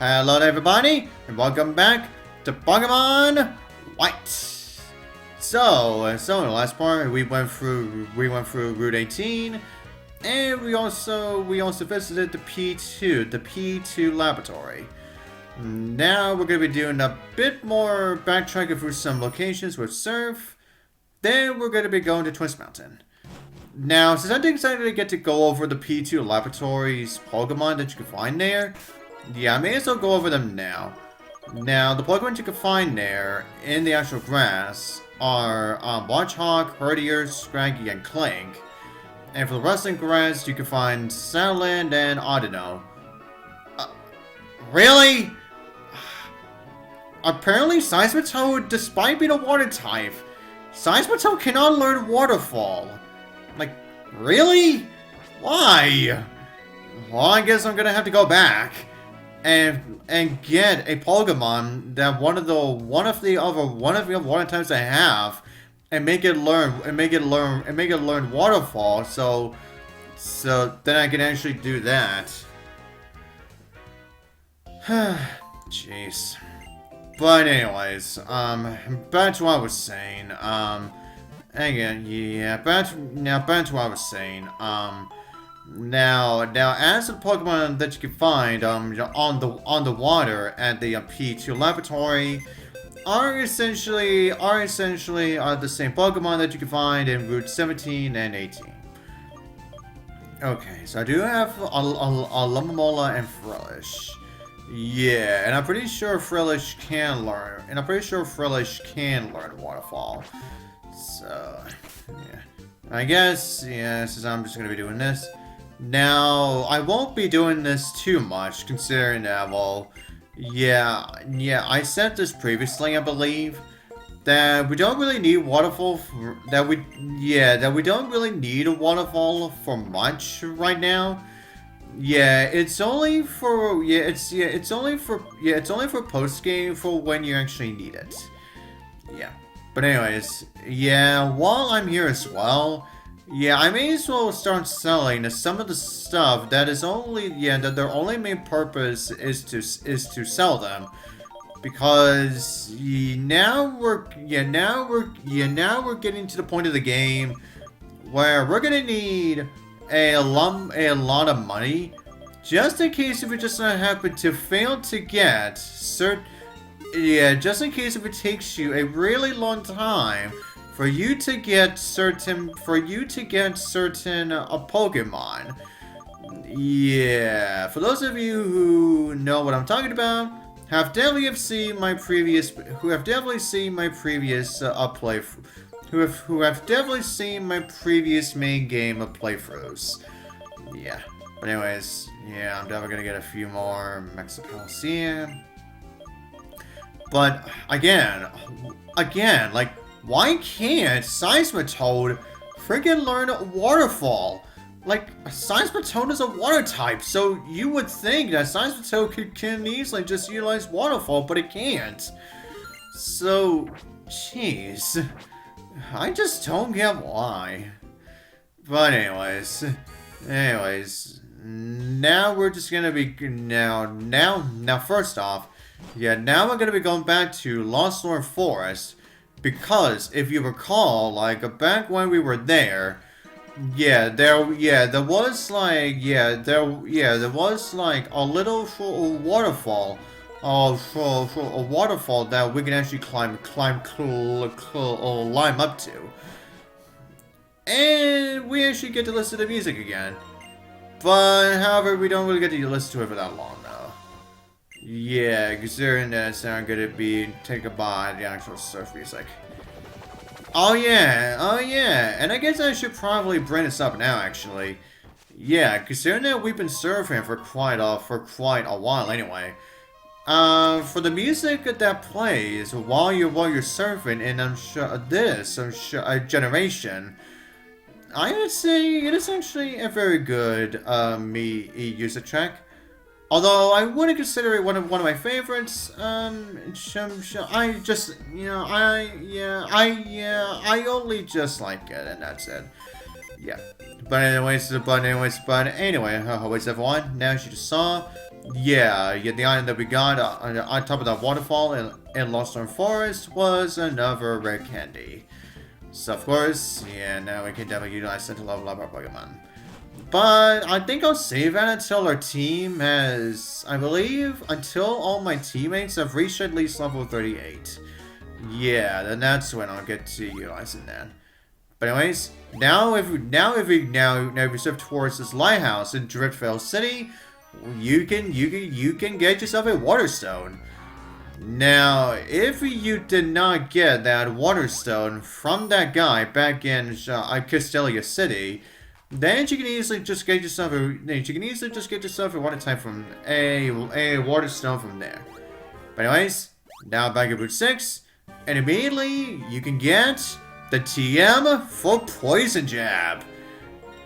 Hello everybody, and welcome back to Pokemon White. So in the last part we went through Route 18, and we also visited the P2 laboratory. Now we're gonna be doing a bit more backtracking through some locations with Surf. Then we're gonna be going to Twist Mountain. Now, since I'm excited to get to go over the P2 laboratories Pokemon that you can find there, yeah, I may as well go over them now. Now, the Pokemon you can find there in the actual grass are Watchhawk, Herdier, Scraggy, and Clank. And for the wrestling grass, you can find Saland and Audino. Really? Apparently, Seismitoad, despite being a water type, Seismitoad cannot learn Waterfall. Like, really? Why? Well, I guess I'm gonna have to go back and get a Pokemon that one of the other water types I have, and make it learn Waterfall. So then I can actually do that. Jeez. But anyways, back to what I was saying. Again, yeah, back to what I was saying. Now, as the Pokemon that you can find on the water at the P2 laboratory are essentially the same Pokemon that you can find in Route 17 and 18. Okay, so I do have a Lumamola and Frillish. Yeah, and I'm pretty sure Frillish can learn. Waterfall. So, yeah. I guess, yeah, since I'm just gonna be doing this. Now, I won't be doing this too much, considering that, well, yeah, I said this previously, I believe, that we don't really need Waterfall, that we don't really need a Waterfall for much right now. Yeah, it's only for post game for when you actually need it. Yeah. But anyways, yeah, while I'm here as well, yeah, I may as well start selling some of the stuff that that their only main purpose is to sell them. Because now we're getting to the point of the game where we're gonna need a lot of money, just in case if we just happen to fail to get just in case if it takes you a really long time for you to get certain Pokemon. Yeah, for those of you who know what I'm talking about, have definitely seen my previous main game of playthroughs. Yeah, but anyways, yeah, I'm definitely gonna get a few more Mexico Coliseum. But again, like, why can't Seismitoad freaking learn Waterfall? Like, Seismitoad is a water type, so you would think that Seismitoad can easily just utilize Waterfall, but it can't. So, jeez, I just don't get why. But anyways, now we're just gonna be now first off. Yeah, now we're gonna be going back to Lostlorn Forest, because if you recall, like back when we were there, there was like a little waterfall, for a waterfall that we can actually climb up to, and we actually get to listen to music again. But however, we don't really get to listen to it for that long though. Yeah, considering that it's not gonna be taken by the actual surf music. Oh yeah, and I guess I should probably bring this up now, actually. Yeah, considering that we've been surfing for quite a while anyway. For the music that plays while you're surfing in this generation, I would say it is actually a very good music track. Although I wouldn't consider it one of my favorites. I only just like it, and that's it. Yeah. But anyways, everyone, now as you just saw, the item that we got on top of that waterfall in Lostlorn Forest was another rare candy. So of course, yeah, now we can definitely utilize it to level up our Pokemon. But I think I'll save that until our team has, I believe, until all my teammates have reached at least level 38. Yeah, then that's when I'll get to utilizing that. But anyways, now if we shift towards this lighthouse in Driftveil City, you can get yourself a Waterstone. Now, if you did not get that Waterstone from that guy back in Castelia City, then you can easily just get yourself a water type from a Waterstone from there. But anyways, now back at Route 6, and immediately you can get the TM for Poison Jab.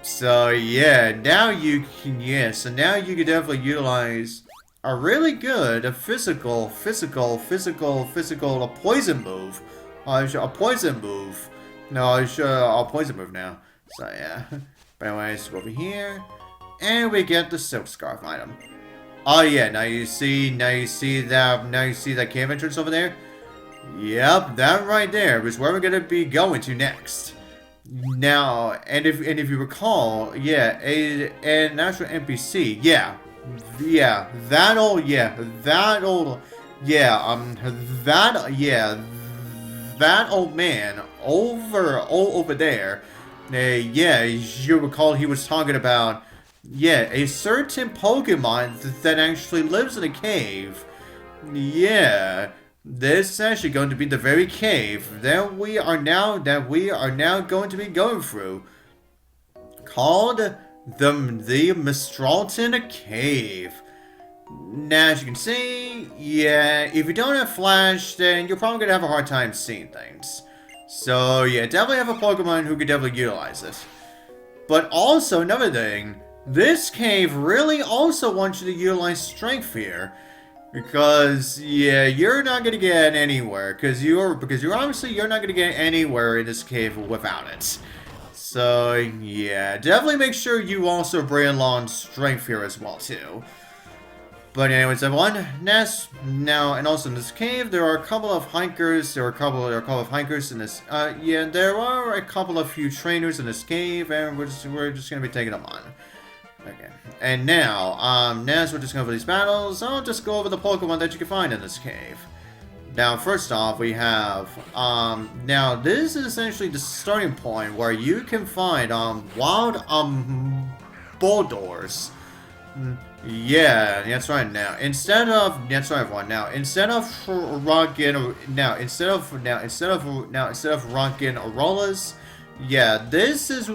So yeah, now you can definitely utilize a really good physical poison move. A poison move. No, a poison move now. So yeah. But anyways, over here, and we get the Silk Scarf item. Oh yeah, now you see that cave entrance over there? Yep, that right there is where we're gonna be going to next. Now, and if you recall, yeah, an actual NPC, that old man over there. Yeah, you recall he was talking about, a certain Pokemon that actually lives in a cave. Yeah, this is actually going to be the very cave that we are now going to be going through, called the Mistralton Cave. Now, as you can see, if you don't have Flash, then you're probably gonna have a hard time seeing things. So yeah, definitely have a Pokemon who could definitely utilize it. But also another thing, this cave really also wants you to utilize Strength here. Because you're not gonna get anywhere. Because you're not gonna get anywhere in this cave without it. So yeah, definitely make sure you also bring along Strength here as well too. But anyways, everyone, now, and also in this cave, there are a couple of hikers. There are a couple of hikers in this. There are a couple of few trainers in this cave, and we're just gonna be taking them on. Okay, and now, as we're just going over these battles, I'll just go over the Pokemon that you can find in this cave. Now, first off, we have, now this is essentially the starting point where you can find, wild, Bulldoors. Yeah, that's right. Now, instead of rocking Auroras, this is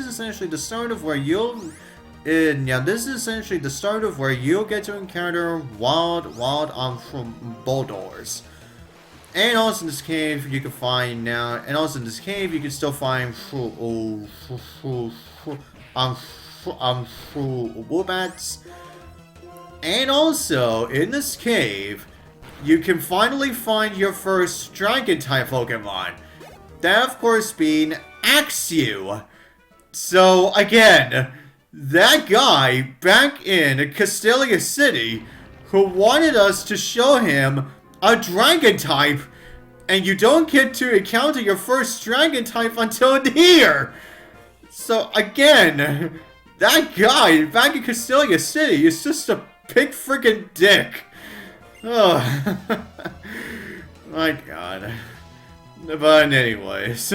essentially the start of where you'll get to encounter wild Bulldoors. And also in this cave you can find you can still find Woobats. And also in this cave you can finally find your first Dragon type Pokemon. That of course being Axew. So again, that guy back in Castelia City who wanted us to show him a Dragon type, and you don't get to encounter your first Dragon type until here. So again, that guy back in Castelia City is just a big freaking dick. Oh my god. But anyways,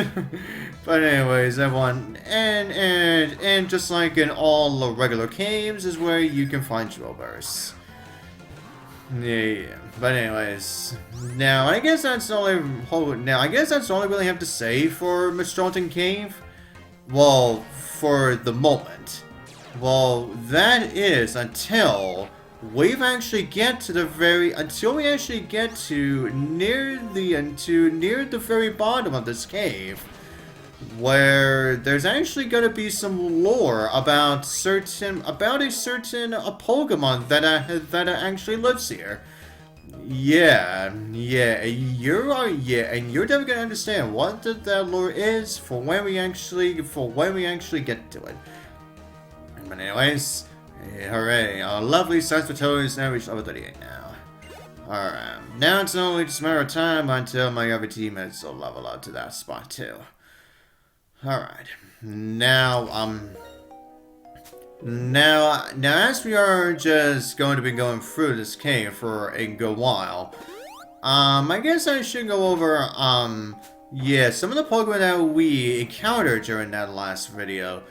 everyone, and just like in all the regular caves, is where you can find Drillbursts. Yeah. But anyways, now I guess that's all I really have to say for Mistralton Cave. Well, for the moment. Well, that is until we actually get to near the very bottom of this cave, where there's actually going to be some lore about a certain Pokemon that actually lives here. And you're definitely gonna understand what that lore is for when we actually get to it. But anyways, Hey, hooray. Our lovely science fertility now reached level 38 now. Alright. Now it's only just a matter of time until my other teammates will level up to that spot too. Alright. Now, as we are just going to be going through this cave for a good while, I guess I should go over, yeah, some of the Pokemon that we encountered during that last video.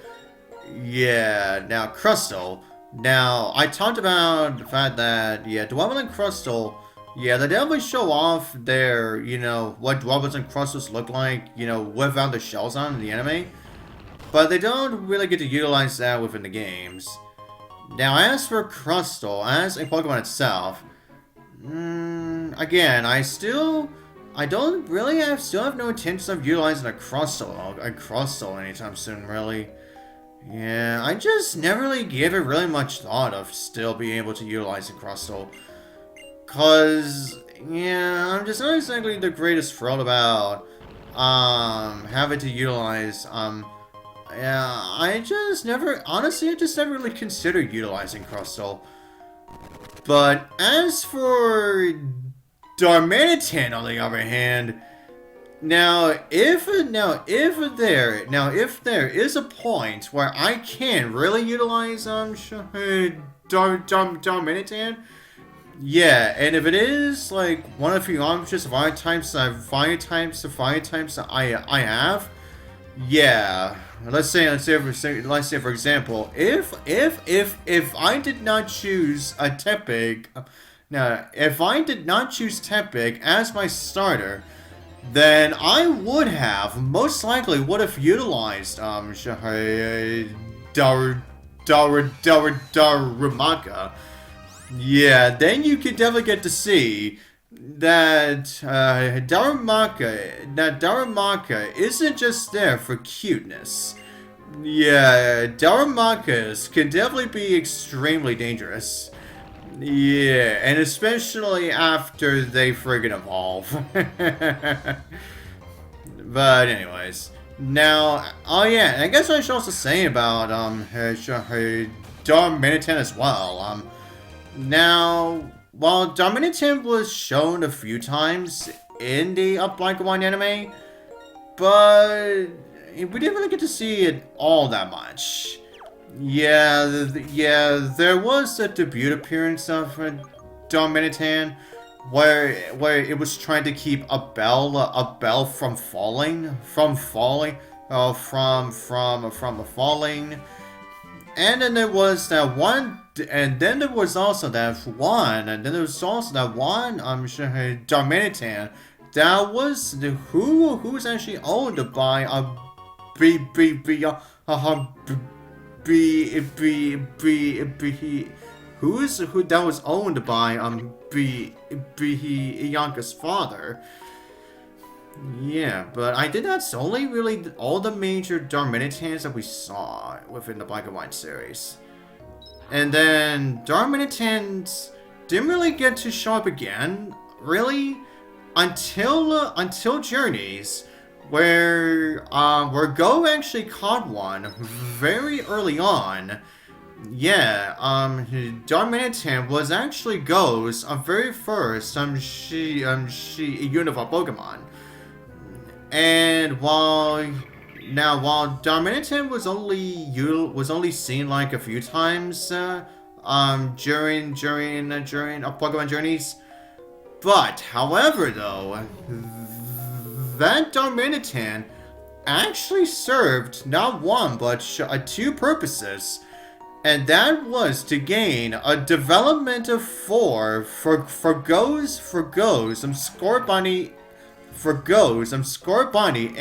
Yeah, now, Crustle. Now, I talked about the fact that, yeah, Dwebble and Crustle, yeah, they definitely show off their, you know, what Dwebbles and Crustles look like, you know, without the shells on in the anime. But they don't really get to utilize that within the games. Now, as for Crustle, as a Pokemon itself, again, I still have no intention of utilizing a Crustle anytime soon, really. Yeah, I just never really gave it really much thought of still being able to utilize a Crustle. Cause, yeah, I'm just not exactly the greatest thrilled about, having to utilize, yeah, honestly, I just never really considered utilizing Crustle. But as for Darmanitan, on the other hand, if there is a point where I can really utilize Darmanitan, yeah, and if it is like one of the options fire types that I have, yeah. Let's say for example, if I did not choose a Tepig, if I did not choose Tepig as my starter, then I would have most likely utilized Darumaka. Yeah, then you could definitely get to see that Darumaka isn't just there for cuteness. Yeah, Darumakas can definitely be extremely dangerous. Yeah, and especially after they friggin' evolve. But anyways, now, oh yeah, I guess I should also say about Darmanitan as well. Now, while Darmanitan was shown a few times in the Black and White anime, but we didn't really get to see it all that much. Yeah, there was a debut appearance of Darmanitan, where it was trying to keep a bell from falling, and then there was that one. And then there was also that one, Darmanitan, that was who was actually owned by a that was owned by Bianca's father. Yeah, but I did not only really all the major Darmanitans that we saw within the Black and White series. And then Darmanitans didn't really get to show up again, really, until Journeys, where Go actually caught one very early on. Yeah, Darmanitan was actually Go's very first Unova Pokemon. And while Darmanitan was only seen like a few times during Pokemon Journeys, but however though, that Darmanitan actually served not one but two purposes, and that was to gain a development of 4 for Go's Scorbunny. Scorbunny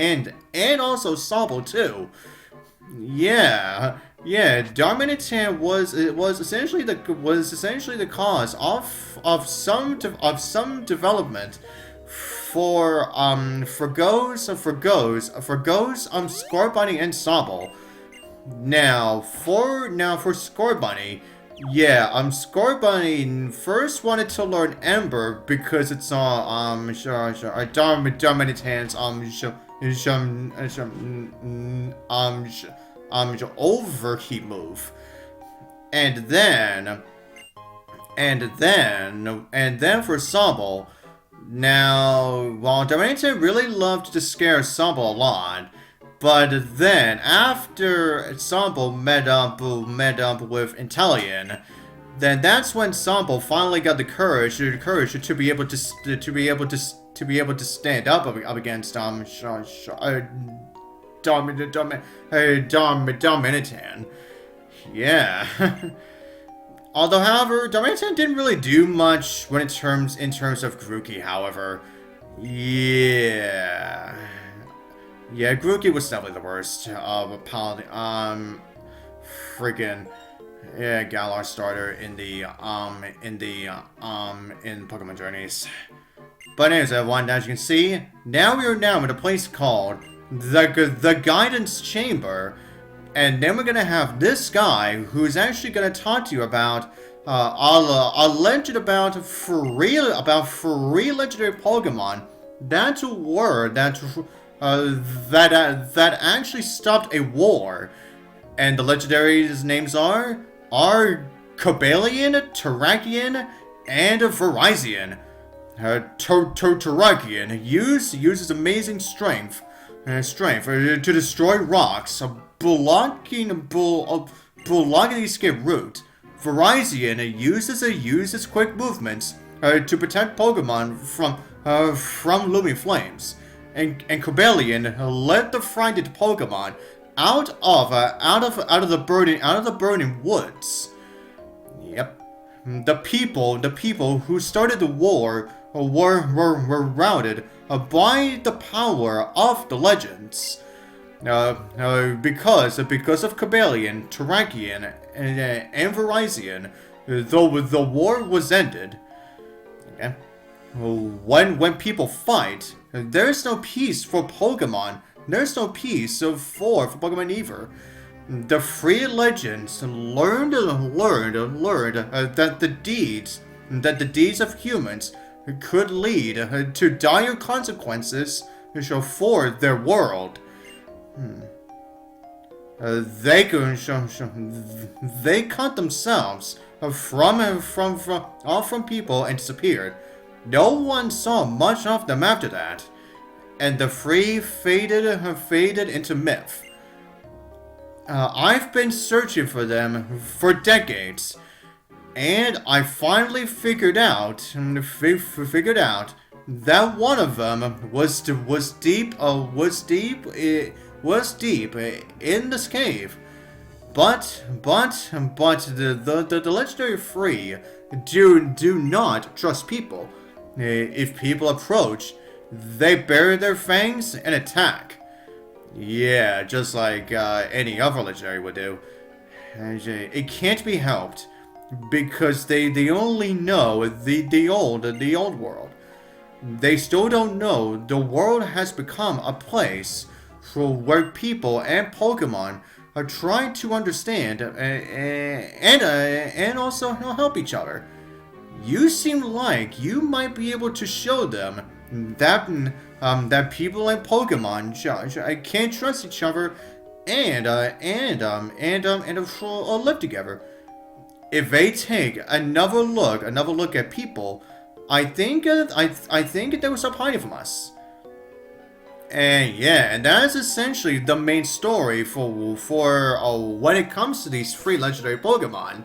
and also Sobble too. Yeah, Darmanitan was essentially the cause of some development for Go's Scorbunny and Sobble. Now for Scorbunny, yeah, Scorbunny first wanted to learn Ember because it saw Darmanitan's overheat move. and then for Sobble. Now, while Darmanitan really loved to scare Sobble a lot, but then after Sobble met up with Inteleon, then that's when Sobble finally got the courage to be able to stand up against Darmanitan. Yeah. Although, however, Darmanitan didn't really do much in terms of Grookey, however. Yeah. Yeah, Grookey was definitely the worst of a paladin. Freaking yeah, Galar starter in Pokemon Journeys. But anyways, everyone, as you can see, now we are in a place called the Guidance Chamber, and then we're gonna have this guy who's actually gonna talk to you about a legend about free legendary Pokemon. That's a word that actually stopped a war, and the legendaries' names are Cobalion, Terrakion, and Virizion. Terrakion uses amazing strength to destroy rocks, blocking the escape route. Virizion uses quick movements to protect Pokemon from looming flames, and Cobalion led the frightened Pokemon out of the burning woods. Yep, the people who started the war were routed by the power of the legends. Because of Cobalion, Terrakion, and Virizion, the war was ended. Okay. When people fight, there's no peace for Pokemon. There's no peace for Pokemon either. The free legends learned that the deeds of humans could lead to dire consequences for their world. They cut themselves from people and disappeared. No one saw much of them after that, and the free faded into myth. I've been searching for them for decades, and I finally figured out that one of them was deep in this cave. But the legendary free do not trust people. If people approach, they bury their fangs and attack. Yeah, just like any other legendary would do. It can't be helped, because they only know the old world. They still don't know the world has become a place where people and Pokemon are trying to understand and also help each other. You seem like you might be able to show them that people and Pokemon can't trust each other and live together. If they take another look at people, I think they will stop hiding from us. And yeah, and that is essentially the main story for when it comes to these free legendary Pokemon.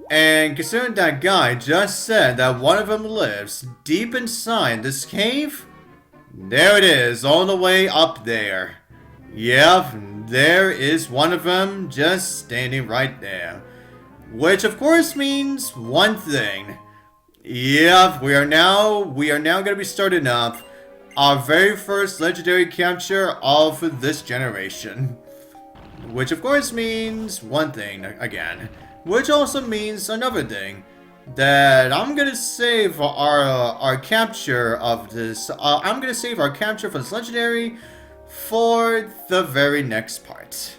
And considering that guy just said that one of them lives deep inside this cave, there it is, all the way up there. Yep, there is one of them just standing right there. Which of course means one thing. Yep, we are now going to be starting up our very first legendary capture of this generation. Which of course means one thing again. Which also means another thing, that I'm gonna save our capture of this. I'm gonna save our capture for this legendary for the very next part.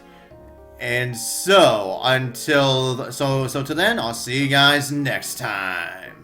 And so till then, I'll see you guys next time.